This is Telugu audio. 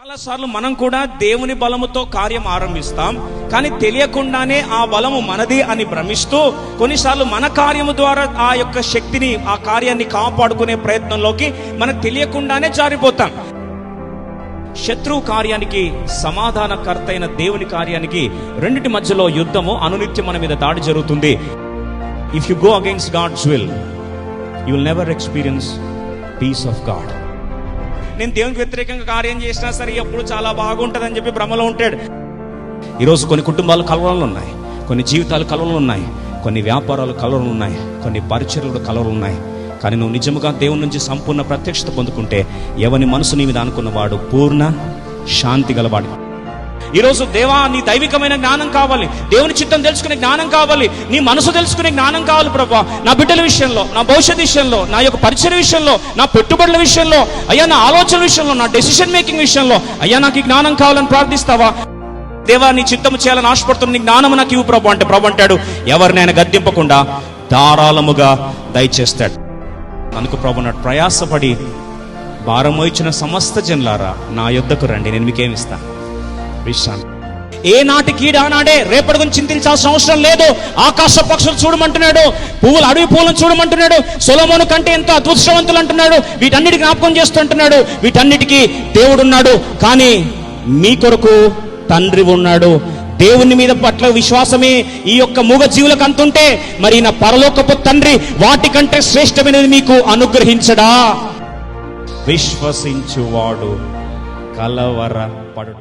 చాలాసార్లు మనం కూడా దేవుని బలముతో కార్యం ఆరంభిస్తాం, కానీ తెలియకుండానే ఆ బలము మనది అని భ్రమిస్తూ కొన్నిసార్లు మన కార్యము ద్వారా ఆ యొక్క శక్తిని, ఆ కార్యాన్ని కాపాడుకునే ప్రయత్నంలోకి మనకు తెలియకుండానే జారిపోతాం. శత్రువు కార్యానికి, సమాధానకర్త అయిన దేవుని కార్యానికి రెండిటి మధ్యలో యుద్ధము, అనునిత్యం మన మీద దాడి జరుగుతుంది. If you go against God's will, you will never experience peace of God. నేను దేవునికి వ్యతిరేకంగా కార్యం చేసినా సరే ఎప్పుడు చాలా బాగుంటుందని చెప్పి భ్రమలో ఉంటాడు. ఈరోజు కొన్ని కుటుంబాలు కలవరాలు ఉన్నాయి, కొన్ని జీవితాలు కలవరాలు ఉన్నాయి, కొన్ని వ్యాపారాలు కలవరాలు ఉన్నాయి, కొన్ని పరిచర్యలు కలవరాలు ఉన్నాయి. కానీ నువ్వు నిజముగా దేవుని నుంచి సంపూర్ణ ప్రత్యక్షత పొందుకుంటే ఎవని మనసు నీ మీద అనుకున్నవాడు పూర్ణ శాంతి గలవాడు. ఈరోజు దేవా, నీ దైవికమైన జ్ఞానం కావాలి, దేవుని చిత్తం తెలుసుకునే జ్ఞానం కావాలి, నీ మనసు తెలుసుకునే జ్ఞానం కావాలి ప్రభువా. నా బిడ్డల విషయంలో, నా భవిష్యత్ విషయంలో, నా యొక్క పరిచయ విషయంలో, నా పెట్టుబడుల విషయంలో, అయ్యా నా ఆలోచన విషయంలో, నా డెసిషన్ మేకింగ్ విషయంలో అయ్యా నాకు ఈ జ్ఞానం కావాలని ప్రార్థిస్తావా? దేవా, నీ చిత్తము చేయాలని ఆశపడుతున్న నీ జ్ఞానం నాకు ఇవ్వు ప్రభు అంటే ప్రభు అంటాడు, ఎవరినైనా గద్దింపకుండా ధారాళముగా దయచేస్తాడు. అందుకు ప్రభు అన్నాడు, ప్రయాసపడి భారం మోయించిన సమస్త జనులారా నా యొద్దకు రండి, నేను మీకేమిస్తా విశ్రాంతి. ఏ నాటి కీడు ఆనాడే, రేపటి గురించి చింతించాల్సిన అవసరం లేదు. ఆకాశ పక్షులు చూడమంటున్నాడు, పువ్వులు, అడవి పువ్వులను చూడమంటున్నాడు, సొలొమోను కంటే ఎంతో అదృష్టవంతులు అంటున్నాడు. వీటన్నిటికి జ్ఞాపకం చేస్తుంటున్నాడు. వీటన్నిటికీ దేవుడున్నాడు, కానీ మీ కొరకు తండ్రి ఉన్నాడు. దేవుని మీద పట్ల విశ్వాసమే ఈ యొక్క మూగ జీవులకు అంతుంటే మరి నా పరలోకపు తండ్రి వాటికంటే శ్రేష్టమైనది మీకు అనుగ్రహించడా? విశ్వసించువాడు కలవరపడు.